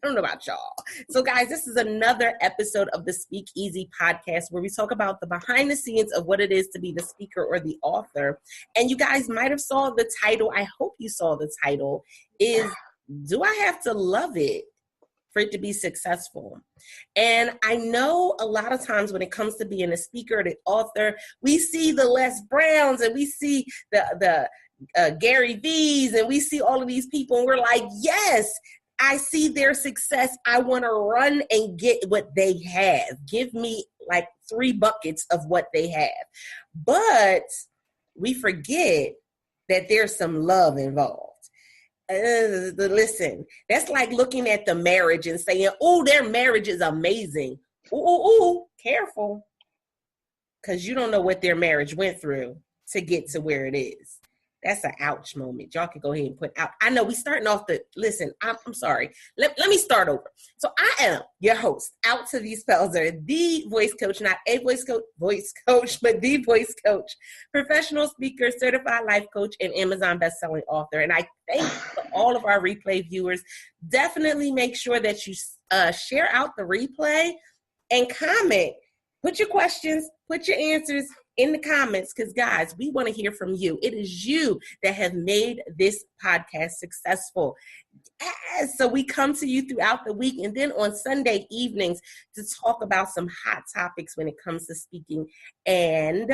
I don't know about y'all. So guys, this is another episode of the Speak Easy podcast where we talk about the behind the scenes of what it is to be the speaker or the author. And you guys might have saw the title. I hope you saw the title is, do I have to love it for it to be successful? And I know a lot of times when it comes to being a speaker or the author, we see the Les Browns and we see the Gary V's and we see all of these people and we're like, yes, I see their success. I want to run and get what they have. Give me like 3 buckets of what they have. But we forget that there's some love involved. Listen, that's like looking at the marriage and saying, oh, their marriage is amazing. Ooh, careful. Because you don't know what their marriage went through to get to where it is. That's an ouch moment. Y'all can go ahead and put out. I know we starting off listen, I'm sorry. Let me start over. So I am your host, Out to these Pelzer, the voice coach, not a voice coach, but the voice coach, professional speaker, certified life coach, and Amazon bestselling author. And I thank all of our replay viewers. Definitely make sure that you share out the replay and comment. Put your questions, put your answers in the comments, because guys, we want to hear from you. It is you that have made this podcast successful. Yes, so we come to you throughout the week and then on Sunday evenings to talk about some hot topics when it comes to speaking and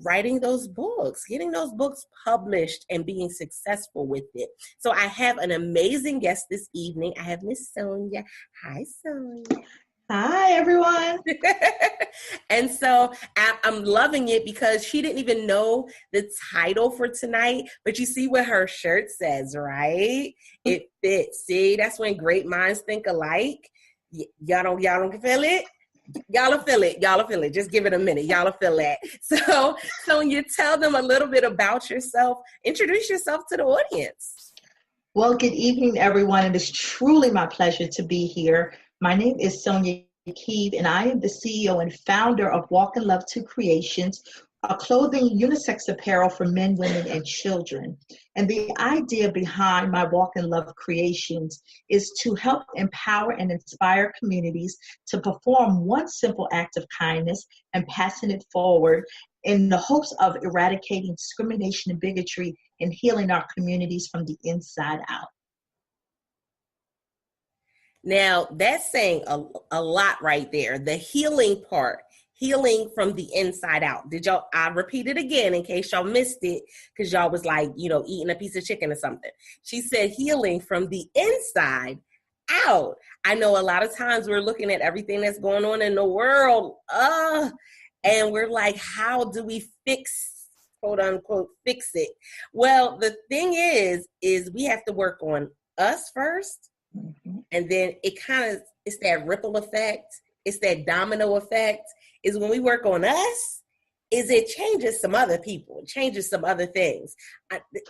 writing those books, getting those books published and being successful with it. So I have an amazing guest this evening. I have Miss Sonja. Hi, Sonja. Hi, everyone. And so I'm loving it because she didn't even know the title for tonight, but you see what her shirt says, right? It fits. See, that's when great minds think alike. Y'all don't feel it? Y'all will feel it. Y'all will feel it. Just give it a minute. Y'all will feel that. So when you tell them a little bit about yourself, introduce yourself to the audience. Well, good evening, everyone. It is truly my pleasure to be here. My name is Sonja Keeve, and I am the CEO and founder of Walk in Love 2 Creations, a clothing unisex apparel for men, women, and children. And the idea behind my Walk in Love Creations is to help empower and inspire communities to perform one simple act of kindness and passing it forward in the hopes of eradicating discrimination and bigotry and healing our communities from the inside out. Now, that's saying a lot right there. The healing part, healing from the inside out. I repeat it again in case y'all missed it, because y'all was like, eating a piece of chicken or something. She said healing from the inside out. I know a lot of times we're looking at everything that's going on in the world, and we're like, how do we quote unquote, fix it? Well, the thing is we have to work on us first. Mm-hmm. And then it's that ripple effect. It's that domino effect is when we work on us, it changes some other people, it changes some other things.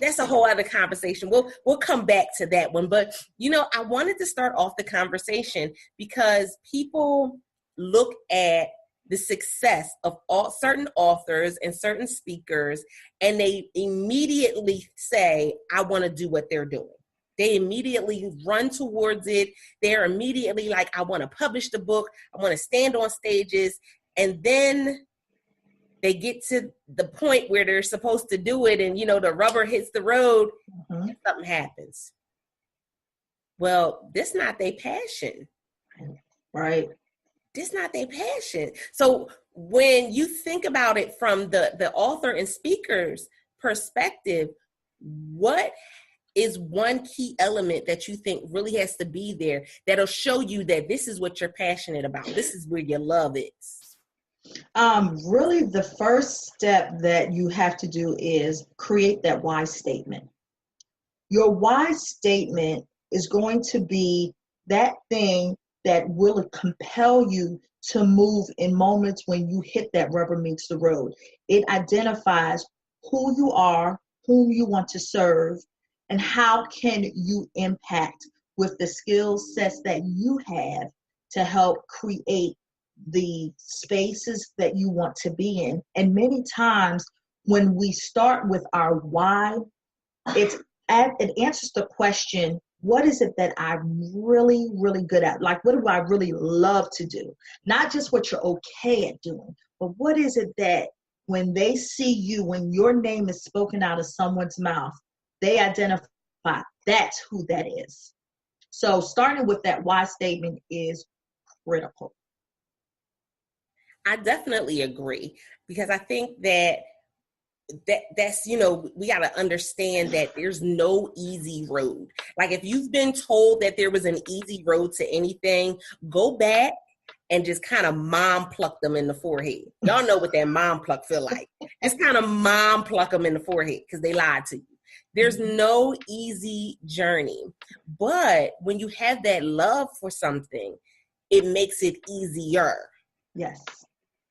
That's a whole other conversation. We'll come back to that one. But, I wanted to start off the conversation because people look at the success of certain authors and certain speakers, and they immediately say, I want to do what they're doing. They immediately run towards it. They're immediately like, I want to publish the book. I want to stand on stages. And then they get to the point where they're supposed to do it. And, the rubber hits the road. Mm-hmm. And something happens. Well, this not their passion. Right. This not their passion. So when you think about it from the author and speaker's perspective, what is one key element that you think really has to be there that'll show you that this is what you're passionate about? This is where your love is. Really, the first step that you have to do is create that why statement. Your why statement is going to be that thing that will compel you to move in moments when you hit that rubber meets the road. It identifies who you are, whom you want to serve, and how can you impact with the skill sets that you have to help create the spaces that you want to be in. And many times when we start with our why, it answers the question, what is it that I'm really, really good at? Like, what do I really love to do? Not just what you're okay at doing, but what is it that when they see you, when your name is spoken out of someone's mouth, they identify that's who that is. So starting with that why statement is critical. I definitely agree, because I think that's, we got to understand that there's no easy road. Like, if you've been told that there was an easy road to anything, go back and just kind of mom pluck them in the forehead. Y'all know what that mom pluck feel like. Just kind of mom pluck them in the forehead because they lied to you. There's no easy journey. But when you have that love for something, it makes it easier. Yes.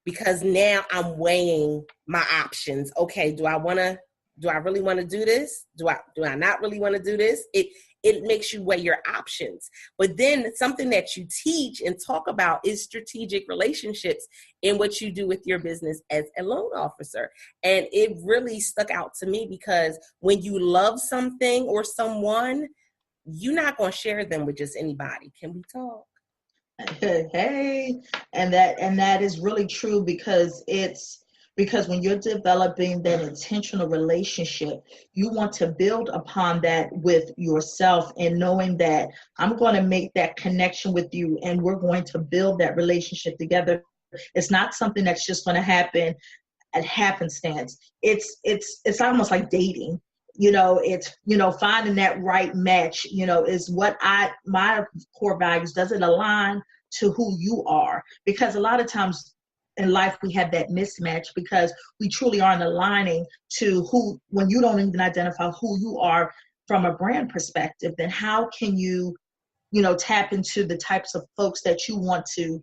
Because now I'm weighing my options. Okay, do I really want to do this? Do I not really want to do this? It makes you weigh your options. But then something that you teach and talk about is strategic relationships in what you do with your business as a loan officer. And it really stuck out to me, because when you love something or someone, you're not going to share them with just anybody. Can we talk? Hey, and that is really true, because when you're developing that intentional relationship, you want to build upon that with yourself, and knowing that I'm going to make that connection with you and we're going to build that relationship together. It's not something that's just going to happen at happenstance. It's almost like dating. It's, finding that right match, is what my core values. Does it align to who you are? Because a lot of times in life we have that mismatch, because we truly aren't aligning to who, when you don't even identify who you are from a brand perspective, then how can you, tap into the types of folks that you want to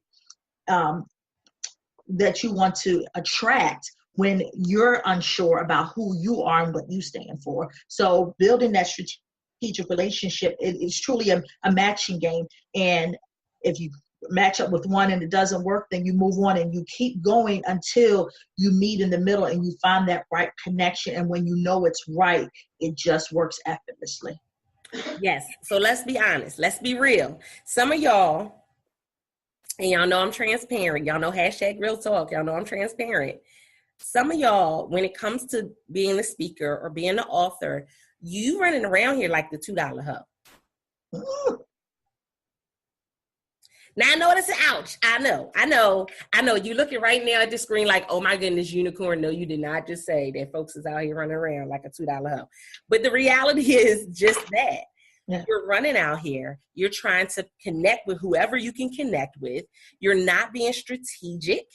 attract when you're unsure about who you are and what you stand for. So building that strategic relationship is truly a matching game. And if you match up with one and it doesn't work, then you move on and you keep going until you meet in the middle and you find that right connection. And when you know it's right, it just works effortlessly. Yes. So let's be honest. Let's be real. Some of y'all, and y'all know I'm transparent. Y'all know #real talk. Y'all know I'm transparent. Some of y'all, when it comes to being a speaker or being an author, you running around here like the $2 hoe. Now I know that's an ouch. I know. You looking right now at the screen like, oh my goodness, unicorn. No, you did not just say that folks is out here running around like a $2 hoe. But the reality is just that. Yeah. You're running out here. You're trying to connect with whoever you can connect with. You're not being strategic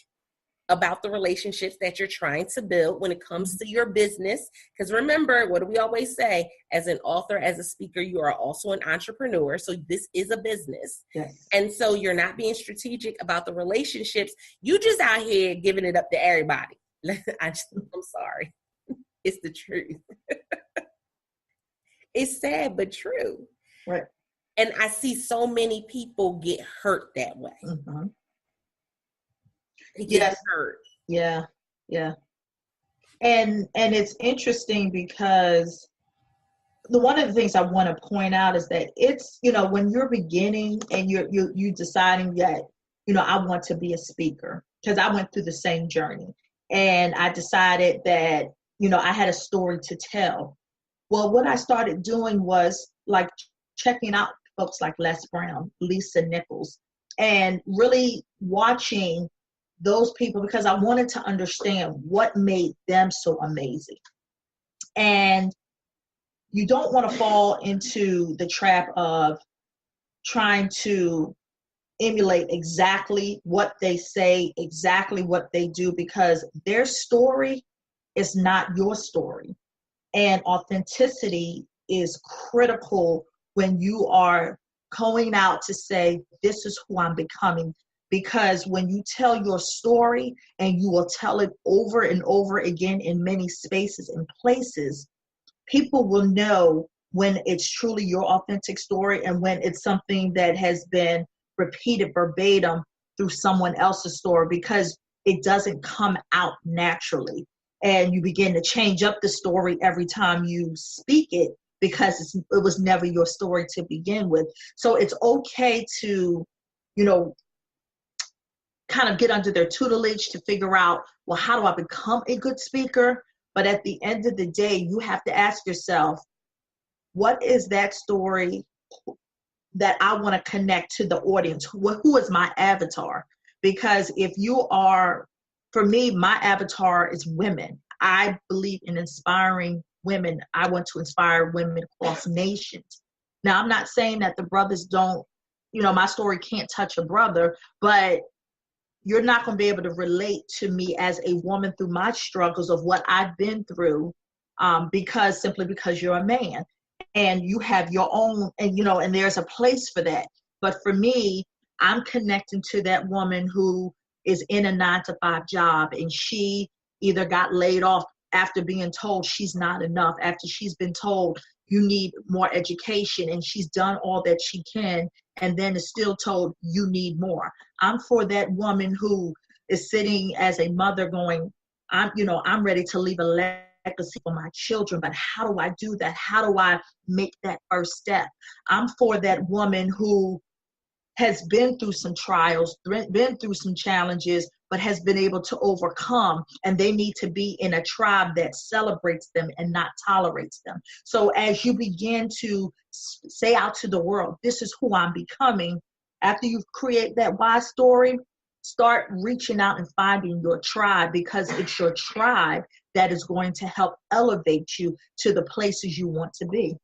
about the relationships that you're trying to build when it comes to your business. Because remember, what do we always say? As an author, as a speaker, you are also an entrepreneur. So this is a business. Yes. And so you're not being strategic about the relationships. You just out here giving it up to everybody. I'm sorry. It's the truth. It's sad, but true. Right. And I see so many people get hurt that way. Mm-hmm. Yes. Hurt. Yeah. And it's interesting because one of the things I want to point out is that it's, when you're beginning and you deciding that, I want to be a speaker, because I went through the same journey, and I decided that, I had a story to tell. Well, what I started doing was like checking out folks like Les Brown, Lisa Nichols, and really watching those people, because I wanted to understand what made them so amazing. And you don't want to fall into the trap of trying to emulate exactly what they say, exactly what they do, because their story is not your story. And authenticity is critical when you are going out to say, this is who I'm becoming. Because when you tell your story, and you will tell it over and over again in many spaces and places, people will know when it's truly your authentic story and when it's something that has been repeated verbatim through someone else's story, because it doesn't come out naturally. And you begin to change up the story every time you speak it, because it was never your story to begin with. So it's okay to, you know, kind of get under their tutelage to figure out, well, how do I become a good speaker? But at the end of the day, you have to ask yourself, what is that story that I want to connect to the audience? Who is my avatar? Because if you are, for me, my avatar is women. I believe in inspiring women. I want to inspire women across nations. Now, I'm not saying that the brothers don't, you know, my story can't touch a brother, but you're not going to be able to relate to me as a woman through my struggles of what I've been through, simply because you're a man and you have your own, and, you know, and there's a place for that. But for me, I'm connecting to that woman who is in a 9-to-5 job, and she either got laid off after being told she's not enough, after she's been told you need more education, and she's done all that she can, and then is still told you need more. I'm for that woman who is sitting as a mother going, I'm ready to leave a legacy for my children, but how do I do that? How do I make that first step? I'm for that woman who has been through some trials, been through some challenges, but has been able to overcome, and they need to be in a tribe that celebrates them and not tolerates them. So as you begin to say out to the world, this is who I'm becoming, after you create that why story, start reaching out and finding your tribe, because it's your tribe that is going to help elevate you to the places you want to be.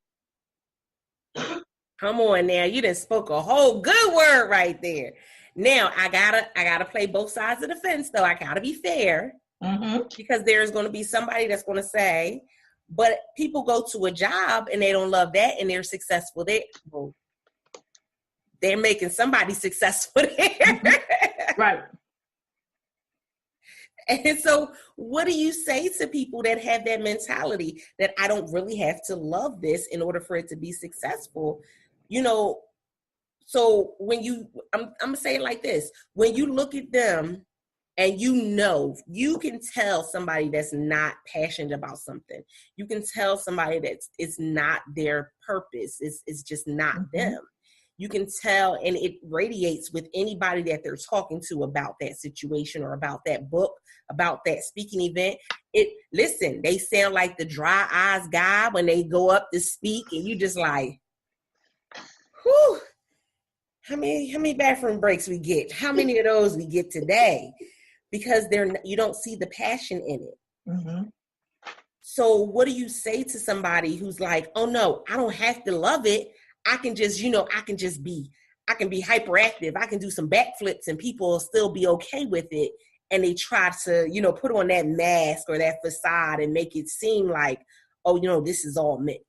Come on now, you done spoke a whole good word right there. Now I gotta play both sides of the fence, though. I gotta be fair, because there's going to be somebody that's going to say, but people go to a job and they don't love that, and they're successful. They're making somebody successful there. Right. And so what do you say to people that have that mentality that I don't really have to love this in order for it to be successful? You know, so when I'm going to say it like this, when you look at them and you can tell somebody that's not passionate about something. You can tell somebody that it's not their purpose. It's just not them. You can tell, and it radiates with anybody that they're talking to about that situation or about that book, about that speaking event. Listen, they sound like the dry eyes guy when they go up to speak, and you just like, whew, how many bathroom breaks we get? How many of those we get today? Because you don't see the passion in it. So what do you say to somebody who's like, oh no, I don't have to love it. I can just be hyperactive. I can do some backflips and people will still be okay with it. And they try to, put on that mask or that facade and make it seem like, oh, this is all me.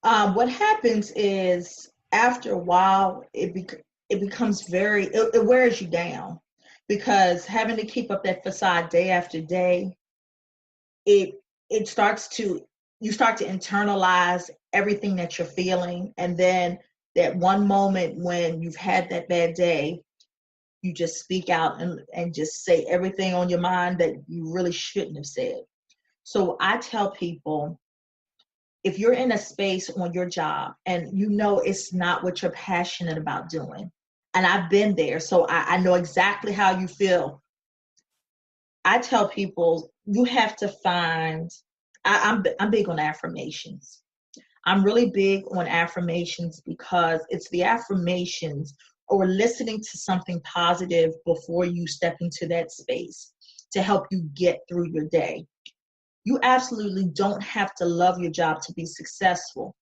What happens is, after a while, it becomes it wears you down, because having to keep up that facade day after day, you start to internalize everything that you're feeling. And then that one moment when you've had that bad day, you just speak out and just say everything on your mind that you really shouldn't have said. So I tell people, if you're in a space on your job and it's not what you're passionate about doing, and I've been there, so I know exactly how you feel. I tell people, you have to find, I'm big on affirmations. I'm really big on affirmations, because it's the affirmations or listening to something positive before you step into that space to help you get through your day. You absolutely don't have to love your job to be successful,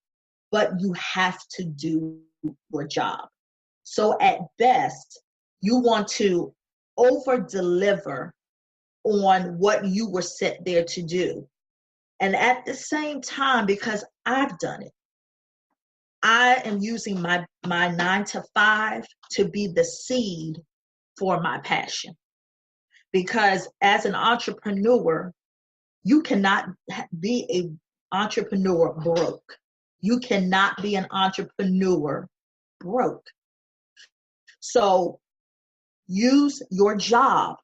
but you have to do your job. So at best, you want to over-deliver on what you were set there to do. And at the same time, because I've done it, I am using my 9-to-5 to be the seed for my passion. Because as an entrepreneur, you cannot be an entrepreneur broke. You cannot be an entrepreneur broke. So use your job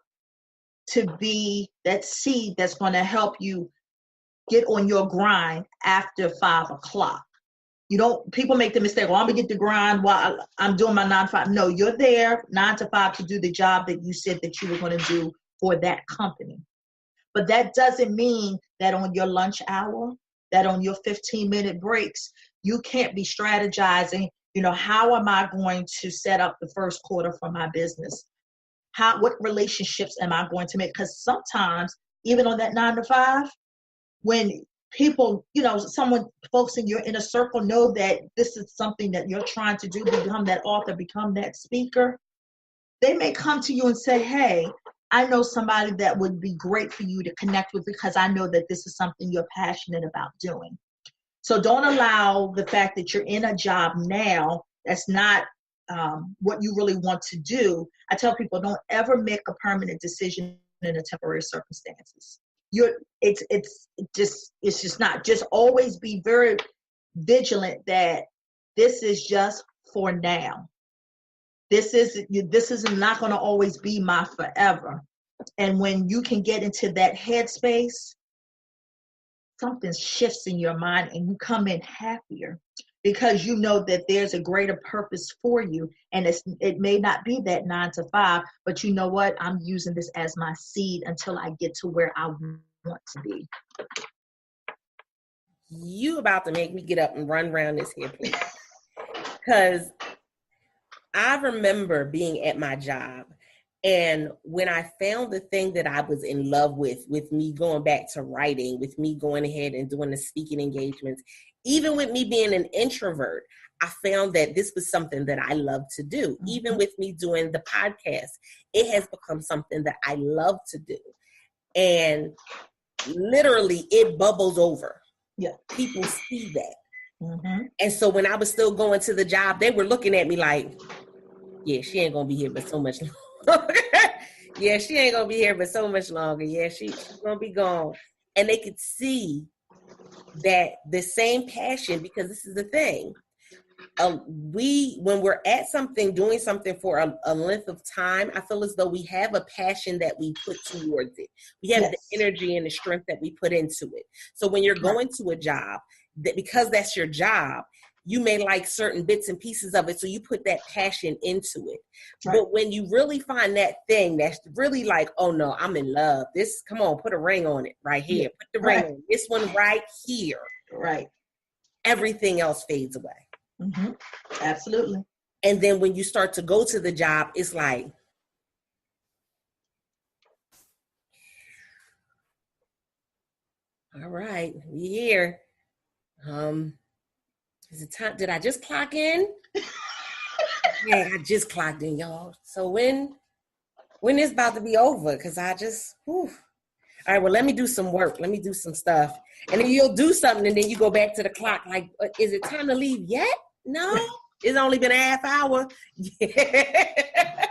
to be that seed that's going to help you get on your grind after 5 o'clock. People make the mistake, well, I'm gonna get the grind while I'm doing my 9 to 5. No, you're there 9 to 5 to do the job that you said that you were going to do for that company. But that doesn't mean that on your lunch hour, that on your 15-minute breaks, you can't be strategizing, how am I going to set up the first quarter for my business? What relationships am I going to make? Because sometimes, even on that 9 to 5, when people, folks in your inner circle know that this is something that you're trying to do, become that author, become that speaker, they may come to you and say, hey, I know somebody that would be great for you to connect with because I know that this is something you're passionate about doing. So don't allow the fact that you're in a job now that's not what you really want to do. I tell people, don't ever make a permanent decision in a temporary circumstances. It's just not. Just always be very vigilant that this is just for now. This is not going to always be my forever. And when you can get into that headspace, something shifts in your mind and you come in happier because you know that there's a greater purpose for you. And it may not be that 9 to 5, but you know what? I'm using this as my seed until I get to where I want to be. You about to make me get up and run around this here place. Because I remember being at my job, and when I found the thing that I was in love with me going back to writing, with me going ahead and doing the speaking engagements, even with me being an introvert, I found that this was something that I love to do. Mm-hmm. Even with me doing the podcast, it has become something that I love to do. And literally it bubbles over. Yeah. People see that. Mm-hmm. And so when I was still going to the job, they were looking at me like, yeah, she ain't going to be here but so much longer. Yeah, she ain't going to be here but so much longer. Yeah, she's going to be gone. And they could see that the same passion, because this is the thing. When we're at something, doing something for a length of time, I feel as though we have a passion that we put towards it. We have the energy and the strength that we put into it. So when you're going to a job, that because that's your job, you may like certain bits and pieces of it. So you put that passion into it. Right. But when you really find that thing that's really like, oh no, I'm in love. Come on, put a ring on it right here. Yeah. Put the ring on this one right here. Right. Everything else fades away. Mm-hmm. Absolutely. And then when you start to go to the job, it's like, all right, we here. Is it time? Did I just clock in? Yeah, I just clocked in, y'all. So when is about to be over? Because I just, all right, well, let me do some work. Let me do some stuff. And then you'll do something and then you go back to the clock. Like, is it time to leave yet? No, it's only been a half hour. Yeah.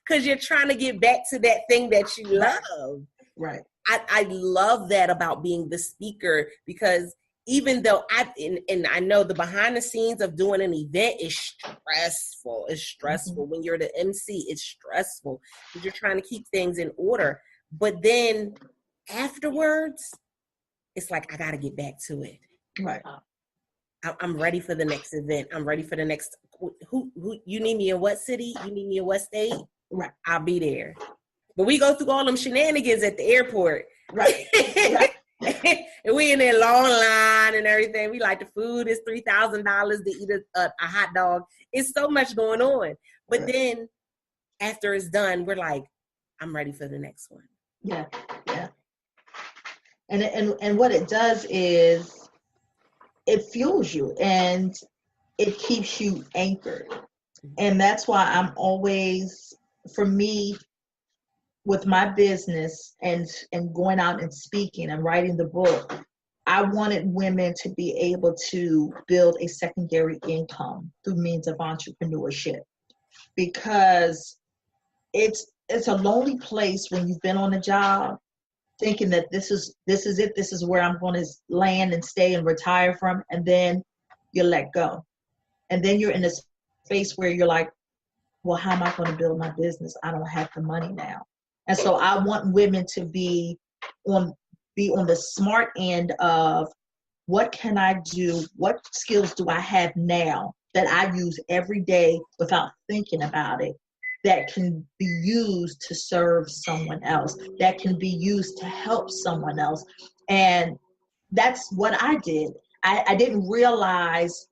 Because you're trying to get back to that thing that you love. Right. I love that about being the speaker, because even though I know the behind the scenes of doing an event is stressful. It's stressful. Mm-hmm. When you're the MC, it's stressful because you're trying to keep things in order. But then afterwards, it's like, I got to get back to it. Right. I'm ready for the next event. I'm ready for the next. Who you need me in what city? You need me in what state? Right. I'll be there. But we go through all them shenanigans at the airport. Right. Right. And we in that long line and everything. We like the food is $3,000 to eat a hot dog. It's so much going on. But then after it's done, we're like, I'm ready for the next one. Yeah. Yeah. And what it does is it fuels you and it keeps you anchored. And that's why I'm always, for me, with my business and going out and speaking and writing the book, I wanted women to be able to build a secondary income through means of entrepreneurship, because it's a lonely place when you've been on a job thinking that this is it, this is where I'm going to land and stay and retire from, and then you let go. And then you're in a space where you're like, well, how am I going to build my business? I don't have the money now. And so I want women to be on be on the smart end of what can I do? What skills do I have now that I use every day without thinking about it, that can be used to serve someone else, that can be used to help someone else? And that's what I did. I didn't realize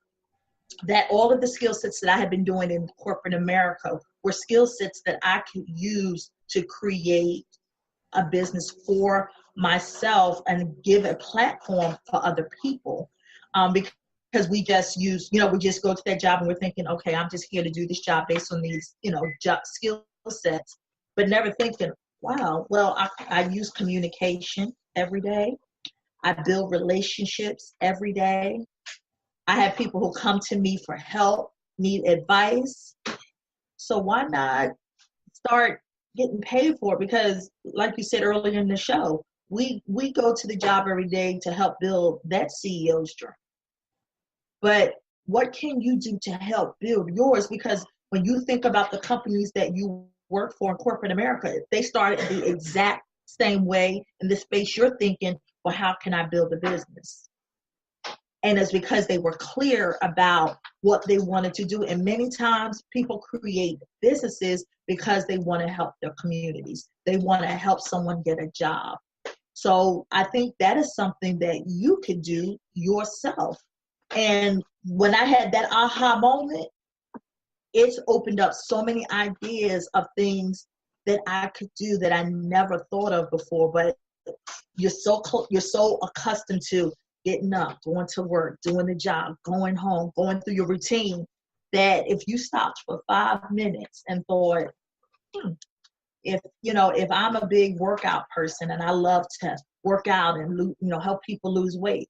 that all of the skill sets that I had been doing in corporate America were skill sets that I could use to create a business for myself and give a platform for other people. Because we just use, we just go to that job and we're thinking, okay, I'm just here to do this job based on these, job skill sets, but never thinking, wow, well, I use communication every day. I build relationships every day. I have people who come to me for help, need advice. So why not start getting paid for it? Because like you said earlier in the show, we go to the job every day to help build that CEO's dream. But what can you do to help build yours? Because when you think about the companies that you work for in corporate America, they started the exact same way in the space you're thinking, well, how can I build a business? And it's because they were clear about what they wanted to do. And many times people create businesses because they want to help their communities. They want to help someone get a job. So I think that is something that you could do yourself. And when I had that aha moment, it's opened up so many ideas of things that I could do that I never thought of before. But you're so accustomed to getting up, going to work, doing the job, going home, going through your routine, that if you stopped for 5 minutes and thought, if I'm a big workout person and I love to work out and help people lose weight,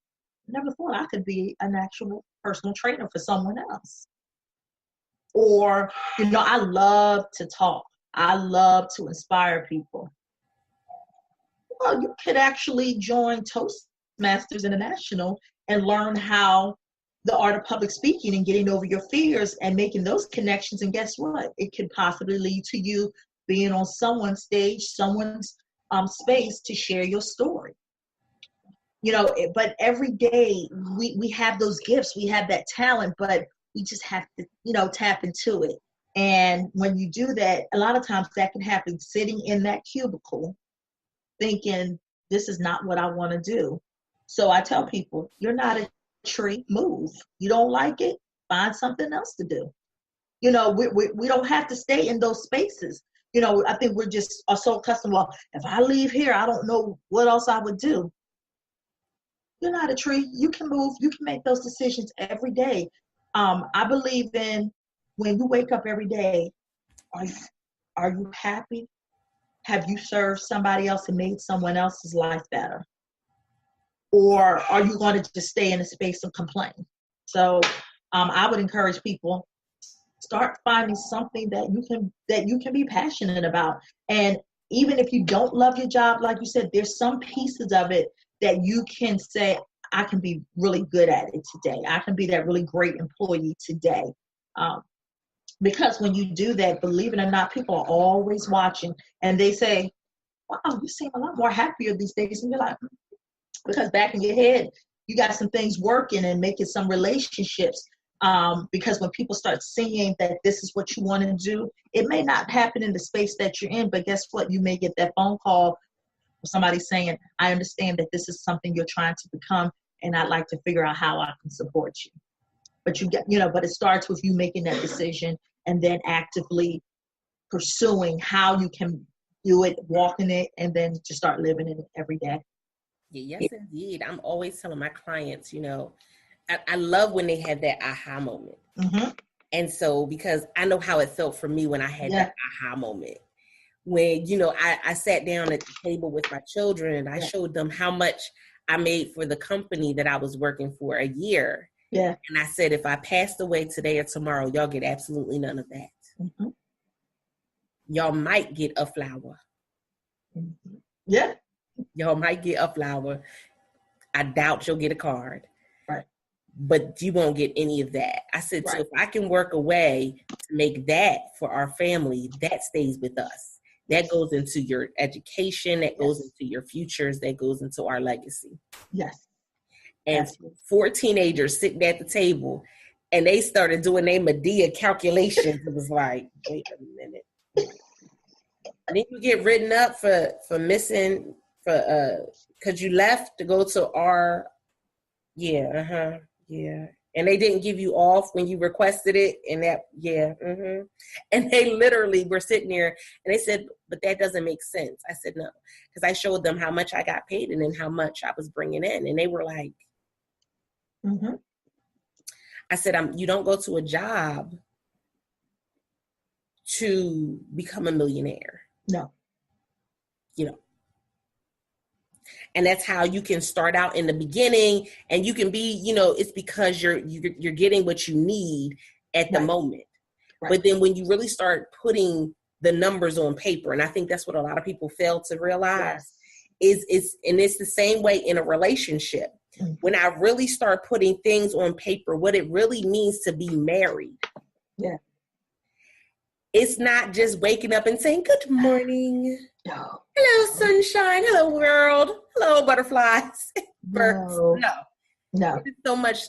I never thought I could be an actual personal trainer for someone else. Or, I love to talk. I love to inspire people. Well, you could actually join Toastmasters International and learn how the art of public speaking and getting over your fears and making those connections. And guess what? It could possibly lead to you being on someone's stage, someone's space to share your story. But every day we have those gifts, we have that talent, but we just have to, tap into it. And when you do that, a lot of times that can happen sitting in that cubicle thinking, this is not what I want to do. So I tell people, you're not a tree, move. You don't like it, find something else to do. We don't have to stay in those spaces. I think we're just are so accustomed, well, if I leave here, I don't know what else I would do. You're not a tree. You can move. You can make those decisions every day. I believe in when you wake up every day, are you happy? Have you served somebody else and made someone else's life better? Or are you going to just stay in a space of complaint? So I would encourage people, start finding something that you can be passionate about. And even if you don't love your job, like you said, there's some pieces of it that you can say, I can be really good at it today. I can be that really great employee today. Because when you do that, believe it or not, people are always watching and they say, wow, you seem a lot more happier these days. And you're like, because back in your head, you got some things working and making some relationships. Because when people start seeing that this is what you want to do, it may not happen in the space that you're in, but guess what? You may get that phone call from somebody saying, I understand that this is something you're trying to become, and I'd like to figure out how I can support you. But but it starts with you making that decision and then actively pursuing how you can do it, walking it, and then just start living it every day. Yes, indeed. I'm always telling my clients, I love when they have that aha moment. Mm-hmm. And so, because I know how it felt for me when I had that aha moment. When, I sat down at the table with my children and I showed them how much I made for the company that I was working for a year. Yeah. And I said, if I passed away today or tomorrow, y'all get absolutely none of that. Mm-hmm. Y'all might get a flower. Mm-hmm. Yeah. Y'all might get a flower. I doubt you'll get a card. Right. But you won't get any of that. I said, so if I can work a way to make that for our family, that stays with us. That goes into your education, that goes Yes. into your futures, that goes into our legacy. Yes. And Absolutely. 4 teenagers sitting at the table, and they started doing their Medea calculations. It was like, wait a minute. And then you get written up for missing, because you left to go to our, yeah. And they didn't give you off when you requested it, and that, And they literally were sitting there, and they said, but that doesn't make sense. I said, no, because I showed them how much I got paid and then how much I was bringing in, and they were like, I said, you don't go to a job to become a millionaire. No. And that's how you can start out in the beginning, and you can be, it's because you're getting what you need at the moment. Right. But then when you really start putting the numbers on paper, and I think that's what a lot of people fail to realize, is it's the same way in a relationship. Mm-hmm. When I really start putting things on paper, what it really means to be married. Yeah. It's not just waking up and saying, good morning. No. Hello, sunshine. Hello, world. Hello, butterflies. Birds. No. It's so much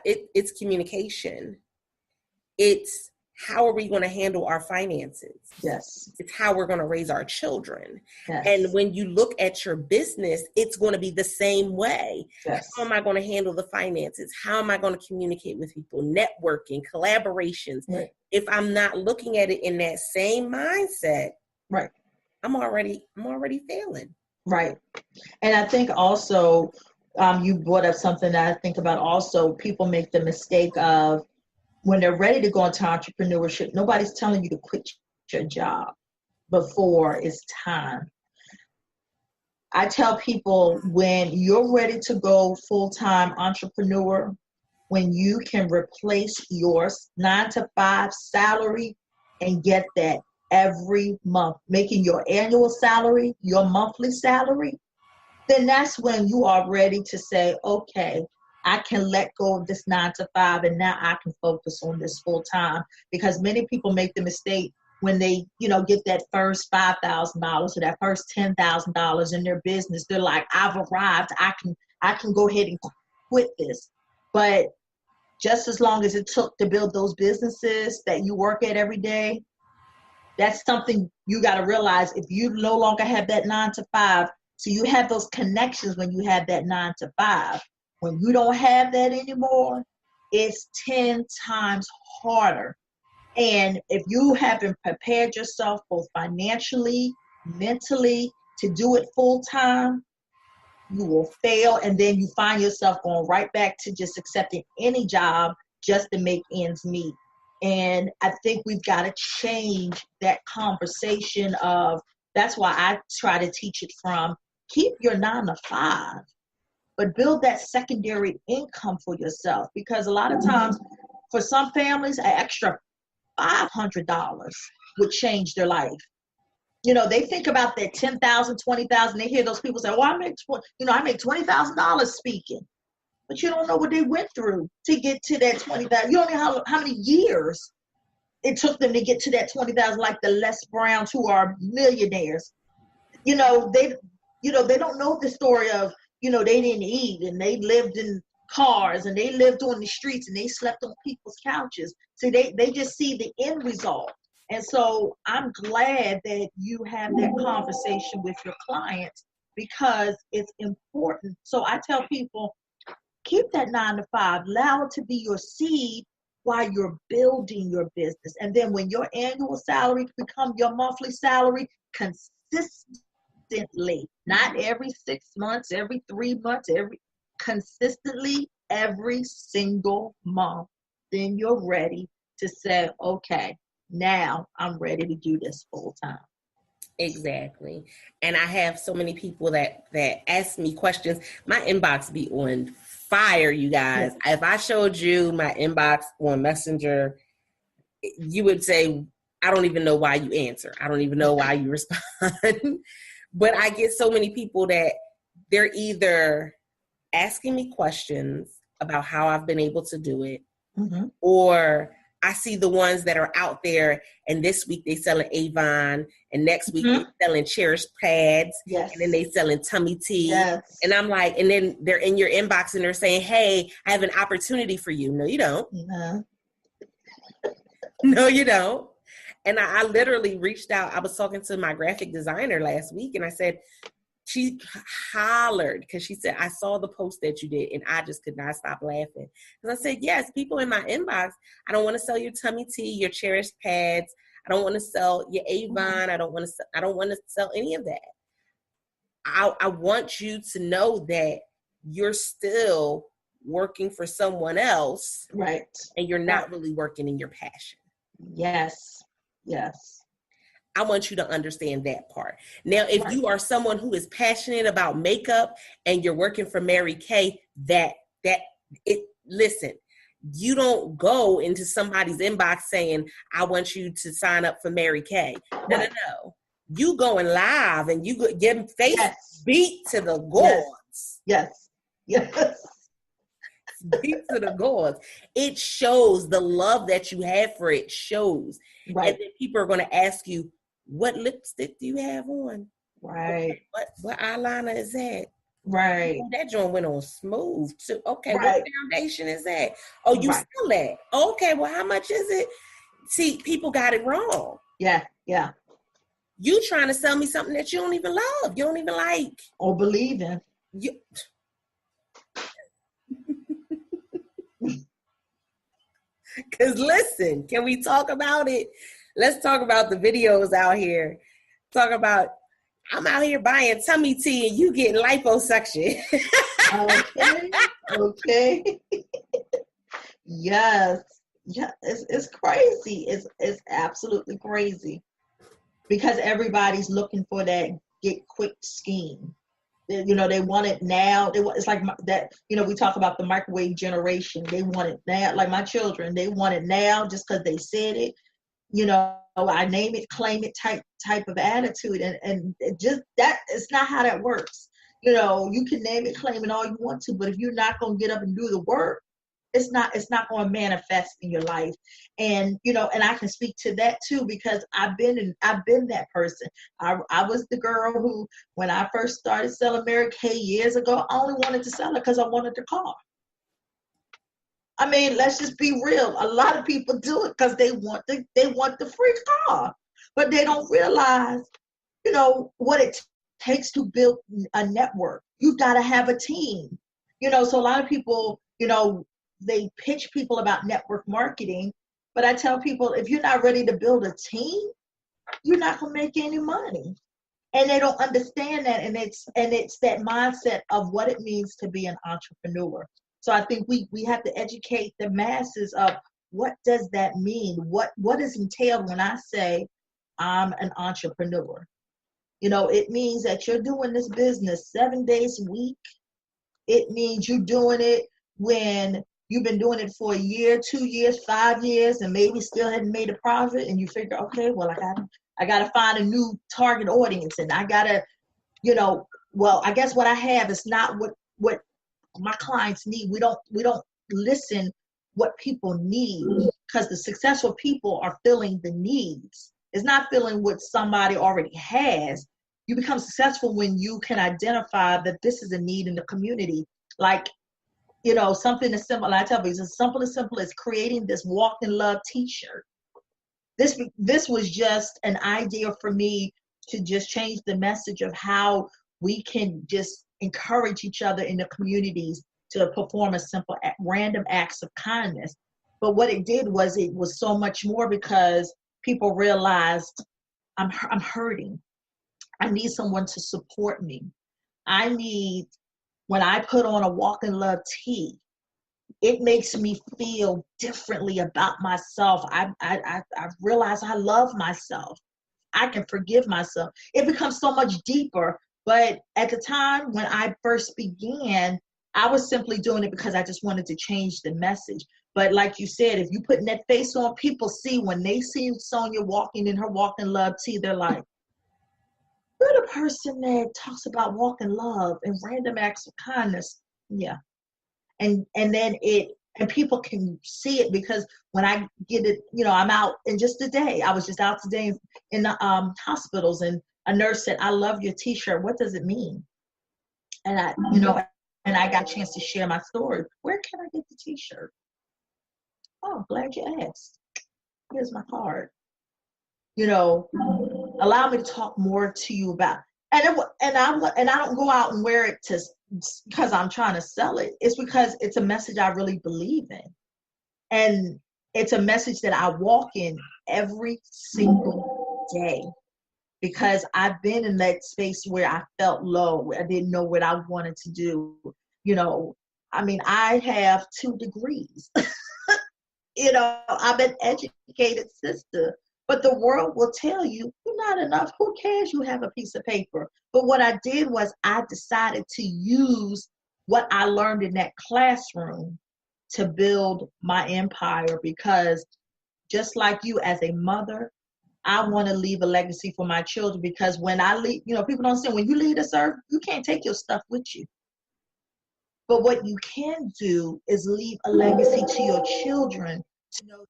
it's communication. It's how are we going to handle our finances? Yes. It's how we're going to raise our children. Yes. And when you look at your business, it's going to be the same way. Yes. How am I going to handle the finances? How am I going to communicate with people? Networking, collaborations. Right. If I'm not looking at it in that same mindset, right, I'm already failing. Right. And I think also you brought up something that I think about also. People make the mistake of when they're ready to go into entrepreneurship, nobody's telling you to quit your job before it's time. I tell people when you're ready to go full-time entrepreneur, when you can replace your 9-to-5 salary and get that every month, making your annual salary your monthly salary, then that's when you are ready to say, okay, I can let go of this 9-to-5 and now I can focus on this full time. Because many people make the mistake when they, get that first $5,000 or that first $10,000 in their business. They're like, I've arrived. I can go ahead and quit this. But just as long as it took to build those businesses that you work at every day, that's something you got to realize. If you no longer have that 9-to-5, so you have those connections when you have that 9-to-5. When you don't have that anymore, it's 10 times harder. And if you haven't prepared yourself both financially, mentally to do it full time, you will fail. And then you find yourself going right back to just accepting any job just to make ends meet. And I think we've got to change that conversation of, that's why I try to teach it from, keep your 9-to-5, but build that secondary income for yourself. Because a lot of times for some families, an extra $500 would change their life. They think about that $10,000, $20,000. They hear those people say, "Well, I make $20,000 speaking," but you don't know what they went through to get to that $20,000. You don't know how many years it took them to get to that $20,000. Like the Les Browns, who are millionaires, they don't know the story of they didn't eat and they lived in cars and they lived on the streets and they slept on people's couches. So they just see the end result. And so I'm glad that you have that conversation with your clients because it's important. So I tell people, keep that 9-to-5, allow it to be your seed while you're building your business. And then when your annual salary becomes your monthly salary, consistently, not every 6 months, every 3 months, consistently every single month, then you're ready to say, okay, now I'm ready to do this full time. Exactly. And I have so many people that ask me questions. My inbox be on fire, you guys. If I showed you my inbox on Messenger, you would say, I don't even know why you answer. I don't even know why you respond. But I get so many people that they're either asking me questions about how I've been able to do it, or I see the ones that are out there, and this week they selling Avon, and next week they selling Cherish pads, and then they selling tummy tea. Yes. And I'm like, and then they're in your inbox and they're saying, hey, I have an opportunity for you. No, you don't. No, you don't. And I literally reached out. I was talking to my graphic designer last week, and I said, she hollered because she said, I saw the post that you did and I just could not stop laughing. Because I said, yes, people in my inbox, I don't want to sell your tummy tea, your cherished pads. I don't want to sell your Avon. I don't want to sell any of that. I want you to know that you're still working for someone else. Right. And you're not really working in your passion. Yes. Yes. I want you to understand that part. Now, if you are someone who is passionate about makeup and you're working for Mary Kay, listen, you don't go into somebody's inbox saying, I want you to sign up for Mary Kay. No. You going live and you getting face beat to the gods. Yes. Beat to the gods. It shows the love that you have for it shows. Right. And then people are going to ask you, what lipstick do you have on? Right. What eyeliner is that? Right. Oh, that joint went on smooth too. Okay, what foundation is that? Oh, you sell that. Okay, well, how much is it? See, people got it wrong. Yeah. You trying to sell me something that you don't even love, you don't even like. Or believe in. Because listen, can we talk about it? Let's talk about the videos out here. Talk about, I'm out here buying tummy tea and you getting liposuction. Okay. Yes. Yeah, it's crazy. It's absolutely crazy. Because everybody's looking for that get quick scheme. They want it now. It's like that, we talk about the microwave generation. They want it now. Like my children, they want it now just because they said it. I name it, claim it type of attitude. And it just, that it's not how that works. You can name it, claim it all you want to, but if you're not going to get up and do the work, it's not going to manifest in your life. And, and I can speak to that too, because I've been that person. I was the girl who, when I first started selling Mary Kay years ago, I only wanted to sell it because I wanted the car. I mean, let's just be real. A lot of people do it because they want the free car, but they don't realize, what it takes to build a network. You've got to have a team, so a lot of people, they pitch people about network marketing, but I tell people, if you're not ready to build a team, you're not going to make any money. And they don't understand that. And it's that mindset of what it means to be an entrepreneur. So I think we have to educate the masses of what does that mean? What is entailed when I say I'm an entrepreneur? It means that you're doing this business 7 days a week. It means you're doing it when you've been doing it for a year, 2 years, 5 years, and maybe still hadn't made a profit. And you figure, okay, well, I got to find a new target audience, and I got to, well, I guess what I have is not what my clients need. We don't listen what people need, because the successful people are filling the needs. It's not filling what somebody already has. You become successful when you can identify that this is a need in the community. Like, something as simple, I tell you, it's as simple as creating this Walk in Love t-shirt. This was just an idea for me to just change the message of how we can just encourage each other in the communities to perform a simple random acts of kindness. But what it did was, it was so much more, because people realized I'm hurting. I need someone to support me. When I put on a Walk in Love tee, it makes me feel differently about myself. I realize I love myself. I can forgive myself. It becomes so much deeper. But at the time when I first began, I was simply doing it because I just wanted to change the message. But like you said, if you putting that face on, people see, when they see Sonja walking in her Walk in Love tee, they're like, you're the person that talks about walk in love and random acts of kindness. Yeah. And then it And people can see it, because when I get it, I'm out. And just today, I was just out today in the hospitals, and a nurse said, "I love your t-shirt. What does it mean?" And and I got a chance to share my story. Where can I get the t-shirt? Oh, glad you asked. Here's my card. Allow me to talk more to you about. And I don't go out and wear it because I'm trying to sell it. It's because it's a message I really believe in, and it's a message that I walk in every single day, because I've been in that space where I felt low, where I didn't know what I wanted to do. I have 2 degrees. I'm an educated sister, but the world will tell you you're not enough. Who cares? You have a piece of paper. But what I did was I decided to use what I learned in that classroom to build my empire, because just like you, as a mother, I want to leave a legacy for my children, because when I leave, people don't say, when you leave this earth, you can't take your stuff with you. But what you can do is leave a legacy to your children to know,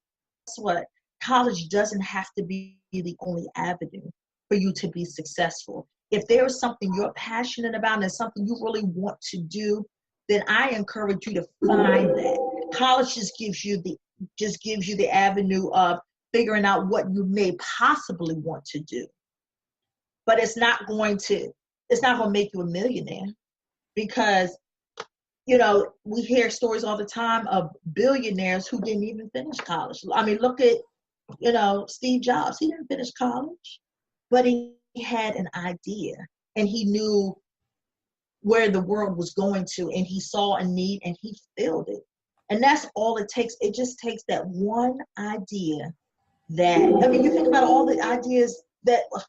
guess what? College doesn't have to be the only avenue for you to be successful. If there is something you're passionate about and something you really want to do, then I encourage you to find that. College just gives you the avenue of figuring out what you may possibly want to do. But it's not going to make you a millionaire, because we hear stories all the time of billionaires who didn't even finish college. I mean, look at, Steve Jobs. He didn't finish college, but he had an idea, and he knew where the world was going to, and he saw a need and he filled it. And that's all it takes. It just takes that one idea you think about all the ideas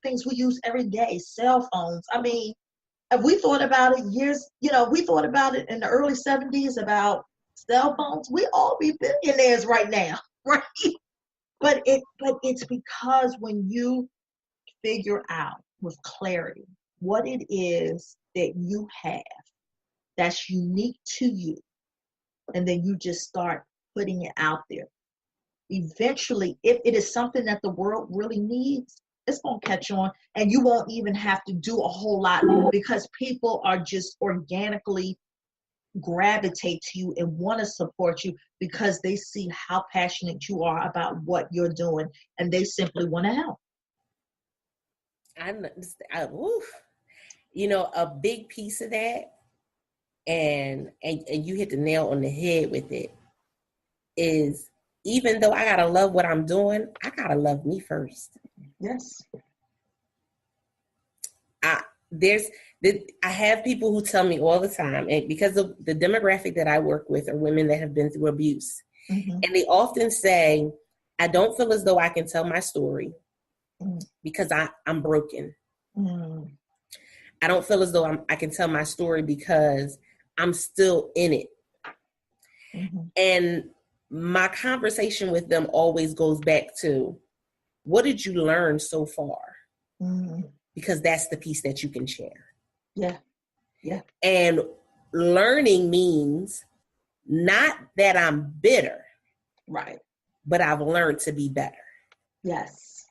things we use every day, cell phones. I mean, if we thought about it we thought about it in the early 70s about cell phones, we all be billionaires right now, right? But it's because when you figure out with clarity what it is that you have that's unique to you, and then you just start putting it out there. Eventually, if it is something that the world really needs, it's going to catch on, and you won't even have to do a whole lot, because people are just organically gravitate to you and want to support you, because they see how passionate you are about what you're doing, and they simply want to help. A big piece of that, and you hit the nail on the head with it, is even though I gotta love what I'm doing, I gotta love me first. Yes. I have people who tell me all the time, and because of the demographic that I work with are women that have been through abuse. Mm-hmm. And they often say, I don't feel as though I can tell my story because I'm broken. Mm. I don't feel as though I can tell my story because I'm still in it. Mm-hmm. And my conversation with them always goes back to, what did you learn so far? Mm-hmm. Because that's the piece that you can share. Yeah. Yeah. And learning means not that I'm bitter. Right. But I've learned to be better. Yes.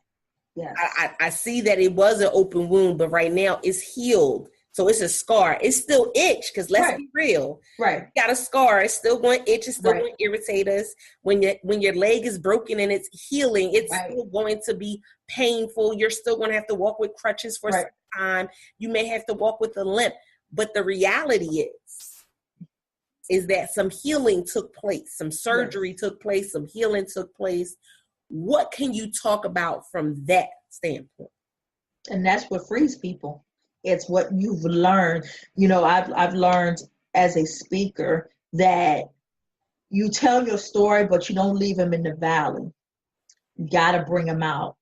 Yes. I see that it was an open wound, but right now it's healed. So it's a scar. It's still itch, because let's be real. Right. You got a scar. It's still going to itch. It's still going to irritate us. When your leg is broken and it's healing, it's still going to be painful. You're still going to have to walk with crutches for some time. You may have to walk with a limp. But the reality is that some healing took place. Some surgery took place. Some healing took place. What can you talk about from that standpoint? And that's what frees people. It's what you've learned. I've learned as a speaker that you tell your story, but you don't leave them in the valley. You got to bring them out.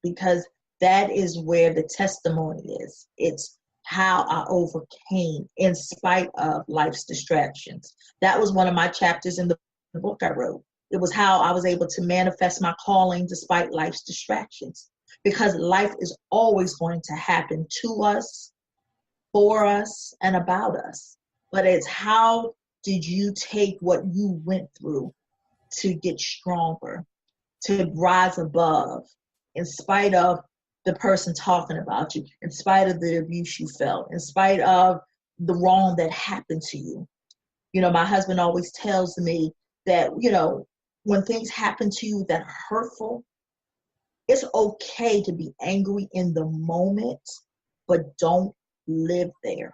Because that is where the testimony is. It's how I overcame in spite of life's distractions. That was one of my chapters in the book I wrote. It was how I was able to manifest my calling despite life's distractions. Because life is always going to happen to us, for us, and about us. But it's how did you take what you went through to get stronger, to rise above, in spite of the person talking about you, in spite of the abuse you felt, in spite of the wrong that happened to you? You know, my husband always tells me that, you know, when things happen to you that are hurtful, it's okay to be angry in the moment, but don't live there.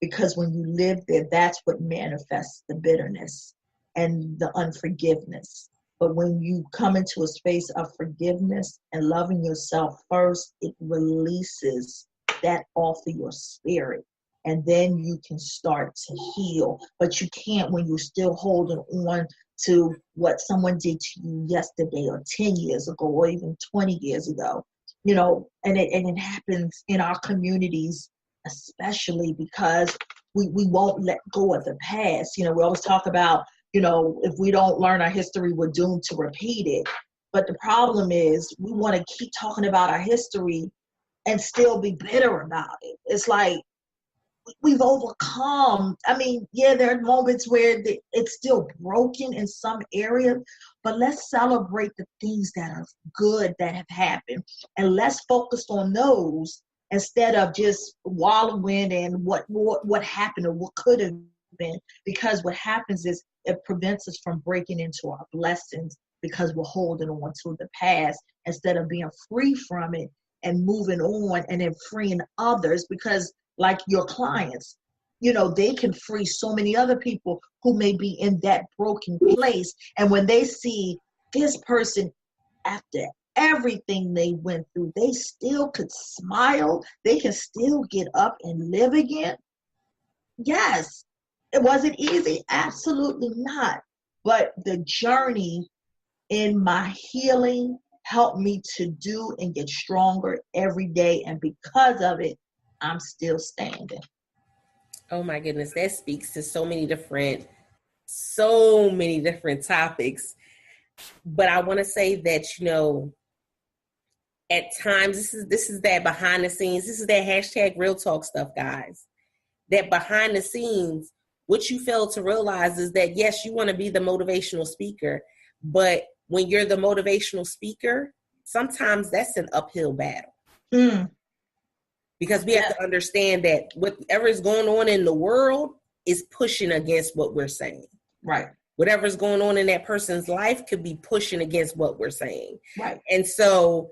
Because when you live there, that's what manifests the bitterness and the unforgiveness. But when you come into a space of forgiveness and loving yourself first, it releases that off of your spirit. And then you can start to heal. But you can't when you're still holding on to what someone did to you yesterday or 10 years ago or even 20 years ago. You know, and it happens in our communities, especially because we won't let go of the past. You know, we always talk about, you know, if we don't learn our history, we're doomed to repeat it. But the problem is we want to keep talking about our history and still be bitter about it. It's like we've overcome. I mean, yeah, there are moments where it's still broken in some areas, but let's celebrate the things that are good that have happened. And let's focus on those instead of just wallowing in what happened or what could have been. Because what happens is it prevents us from breaking into our blessings because we're holding on to the past instead of being free from it and moving on and then freeing others. Because like your clients, you know, they can free so many other people who may be in that broken place. And when they see this person, after everything they went through, they still could smile, they can still get up and live again. Yes, it wasn't easy. Absolutely not. But the journey in my healing helped me to do and get stronger every day. And because of it, I'm still standing. Oh my goodness, that speaks to so many different topics. But I want to say that, you know, at times this is that behind the scenes, this is that hashtag real talk stuff, guys. That behind the scenes, what you fail to realize is that yes, you want to be the motivational speaker, but when you're the motivational speaker, sometimes that's an uphill battle. Because we have to understand that whatever is going on in the world is pushing against what we're saying. Right. Whatever's going on in that person's life could be pushing against what we're saying. Right. And so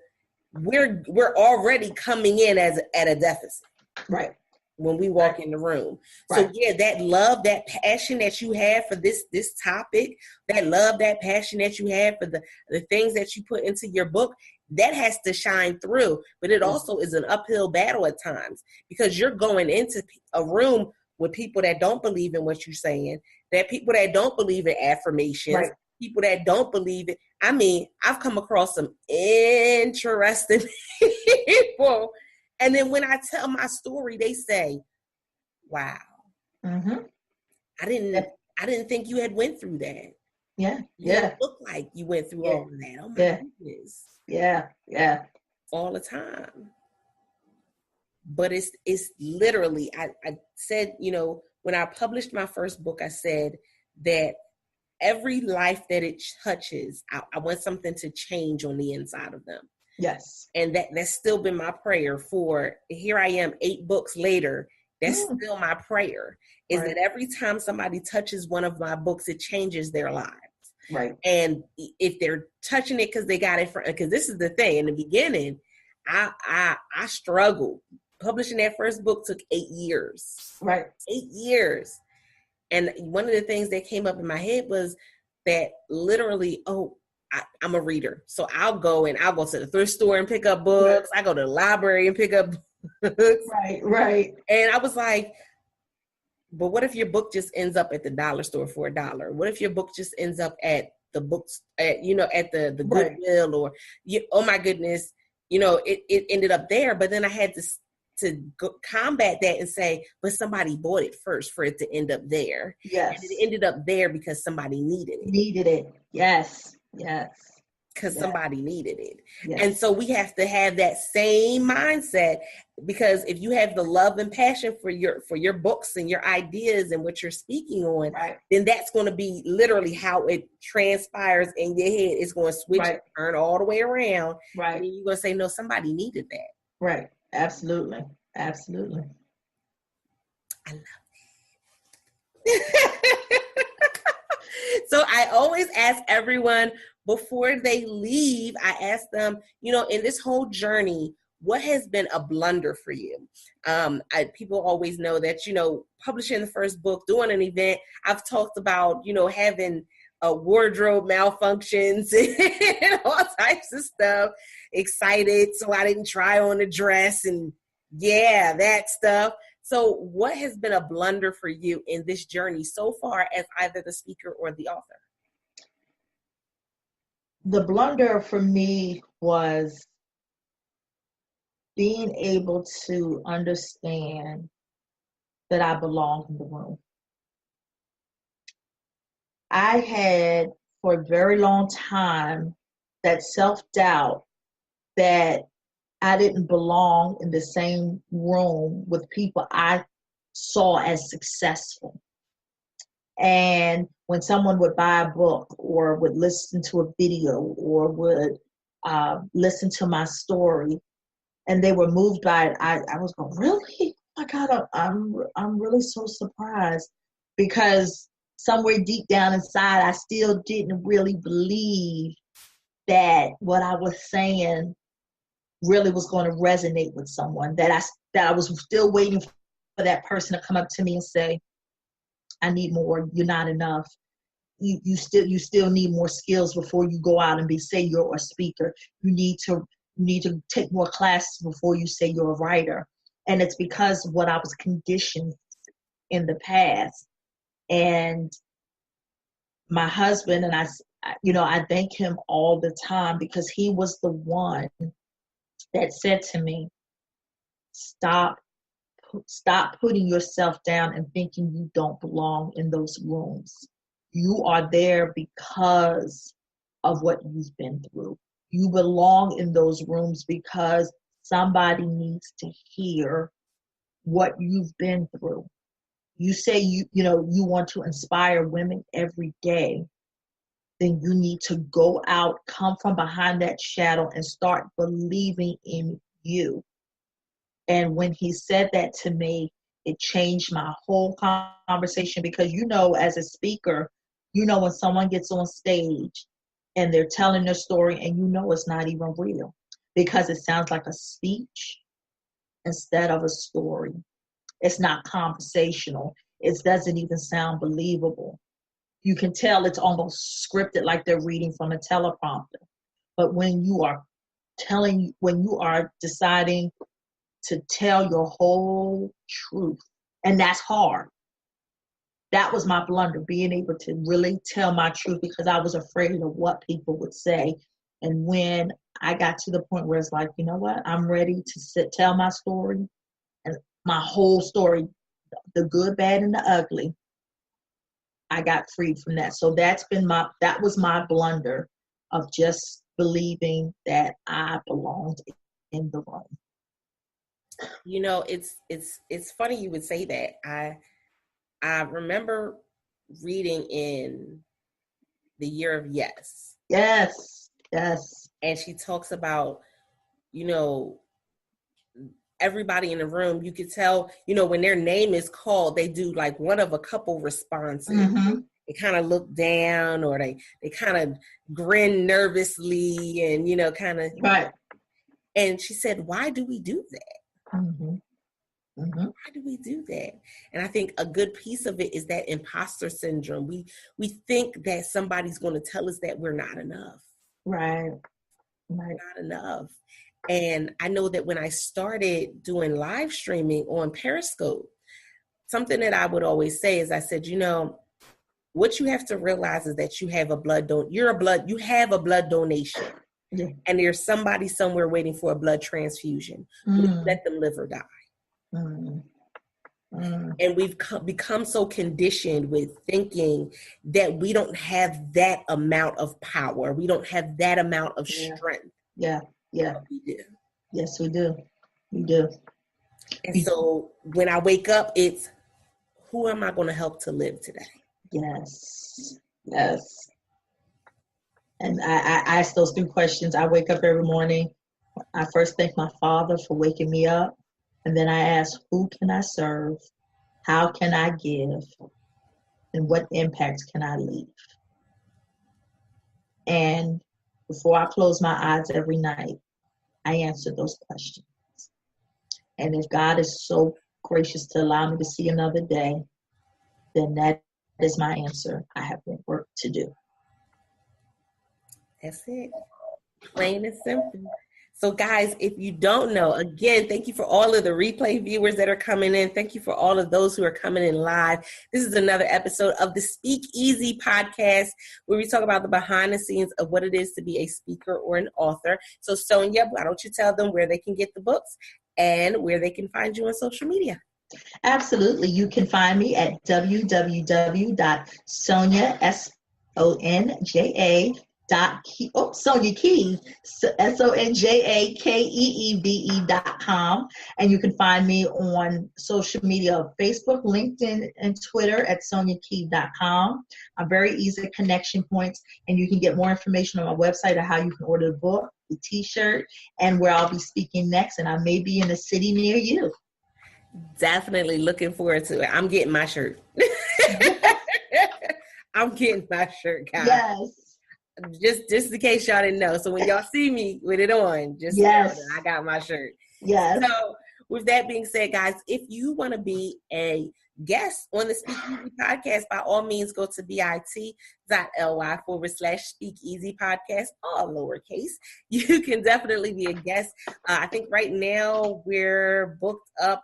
we're already coming in at a deficit. Right. When we walk in the room. Right. So yeah, that love, that passion that you have for this topic, that love, that passion that you have for the things that you put into your book, that has to shine through. But it also is an uphill battle at times because you're going into a room with people that don't believe in what you're saying, that people that don't believe in affirmations, right. People that don't believe it. I mean, I've come across some interesting people. And then when I tell my story, they say, wow, I didn't think you had went through that. Yeah. You don't look like you went through all of that. Oh my goodness. Yeah. All the time. But it's literally, I said, you know, when I published my first book, I said that every life that it touches, I want something to change on the inside of them. Yes. And that's still been my prayer for, here I am 8 books later, that's still my prayer, is that every time somebody touches one of my books, it changes their lives. Right. And if they're touching it because they got it from, because this is the thing, in the beginning, I struggled. Publishing that first book took 8 years. Right. 8 years. And one of the things that came up in my head was that literally, I'm a reader. So I'll go to the thrift store and pick up books. I go to the library and pick up books. Right. And I was like, but what if your book just ends up at the dollar store for $1? What if your book just ends up at the books, at the Goodwill or, oh my goodness, it ended up there. But then I had to combat that and say, but somebody bought it first for it to end up there. Yes. And it ended up there because somebody needed it. Yes. because Yeah. somebody needed it. Yes. And so we have to have that same mindset, because if you have the love and passion for your books and your ideas and what you're speaking on, Right. then that's going to be literally how it transpires in your head. It's going to switch Right. and turn all the way around. Right. And you're going to say, no, somebody needed that. Right. Absolutely. Absolutely. I love it. So I always ask everyone before they leave, I ask them, in this whole journey, what has been a blunder for you? People always know that, publishing the first book, doing an event, I've talked about, having wardrobe malfunctions and all types of stuff, excited. So I didn't try on a dress and that stuff. So what has been a blunder for you in this journey so far as either the speaker or the author? The blunder for me was being able to understand that I belong in the room. I had for a very long time that self-doubt that I didn't belong in the same room with people I saw as successful. And when someone would buy a book or would listen to a video or would listen to my story and they were moved by it, I was going, really? Oh my God, I'm really so surprised, because somewhere deep down inside, I still didn't really believe that what I was saying really was going to resonate with someone, that I was still waiting for that person to come up to me and say, I need more, you're not enough. You still need more skills before you go out and say you're a speaker. You need to take more classes before you say you're a writer. And it's because of what I was conditioned in the past. And my husband, and I thank him all the time, because he was the one that said to me, stop putting yourself down and thinking you don't belong in those rooms. You are there because of what you've been through. You belong in those rooms because somebody needs to hear what you've been through. You say you want to inspire women every day, then you need to go out, come from behind that shadow, and start believing in you. And when he said that to me, it changed my whole conversation, because, as a speaker, when someone gets on stage and they're telling their story and it's not even real, because it sounds like a speech instead of a story. It's not conversational. It doesn't even sound believable. You can tell it's almost scripted, like they're reading from a teleprompter. But when you are deciding to tell your whole truth, and that's hard. That was my blunder, being able to really tell my truth, because I was afraid of what people would say. And when I got to the point where it's like, you know what, I'm ready to tell my story, and my whole story, the good, bad, and the ugly, I got freed from that. So that was my blunder, of just believing that I belonged in the room. It's funny you would say that. I remember reading in The Year of Yes. Yes. And she talks about, everybody in the room, you could tell, when their name is called, they do like one of a couple responses. Mm-hmm. They kind of look down, or they kind of grin nervously, and, kind of. Right. And she said, why do we do that? Mm-hmm. Mm-hmm. Why do we do that? And I think a good piece of it is that imposter syndrome. We think that somebody's going to tell us that we're not enough. Right. Not enough. And I know that when I started doing live streaming on Periscope, something that I would always say is, I said, what you have to realize is that you have a you have a blood donation. Yeah. And there's somebody somewhere waiting for a blood transfusion. Let them live or die. Mm. And we've become so conditioned with thinking that we don't have that amount of power. We don't have that amount of strength. Yeah. But we do. Yes, we do. We do. And so when I wake up, it's, who am I going to help to live today? Yes. Yes. And I ask those 3 questions. I wake up every morning. I first thank my Father for waking me up. And then I ask, who can I serve? How can I give? And what impact can I leave? And before I close my eyes every night, I answer those questions. And if God is so gracious to allow me to see another day, then that is my answer. I have work to do. That's it. Plain and simple. So guys, if you don't know, again, thank you for all of the replay viewers that are coming in. Thank you for all of those who are coming in live. This is another episode of the Speak Easy podcast, where we talk about the behind the scenes of what it is to be a speaker or an author. So Sonja, why don't you tell them where they can get the books and where they can find you on social media? Absolutely. You can find me at www.sonja, Sonja Keeve, SonjaKeeve.com. And you can find me on social media, Facebook, LinkedIn, and Twitter at SonjaKeeve.com. I'm very easy connection points, and you can get more information on my website of how you can order the book, the t-shirt, and where I'll be speaking next. And I may be in a city near you. Definitely looking forward to it. I'm getting my shirt. I'm getting my shirt, guys. Yes. Just in case y'all didn't know. So when y'all see me with it on, just know that I got my shirt. Yes. So with that being said, guys, if you want to be a guest on the Speak Easy podcast, by all means, go to bit.ly/Speak Easy podcast, all lowercase. You can definitely be a guest. I think right now we're booked up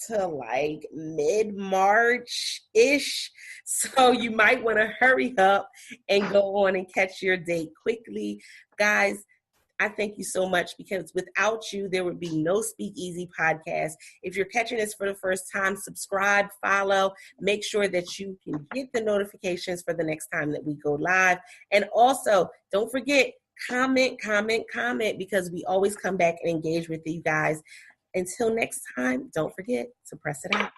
to like mid-March-ish. So you might want to hurry up and go on and catch your date quickly. Guys, I thank you so much, because without you, there would be no Speak Easy podcast. If you're catching this for the first time, subscribe, follow, make sure that you can get the notifications for the next time that we go live. And also, don't forget, comment, because we always come back and engage with you guys. Until next time, don't forget to press it out.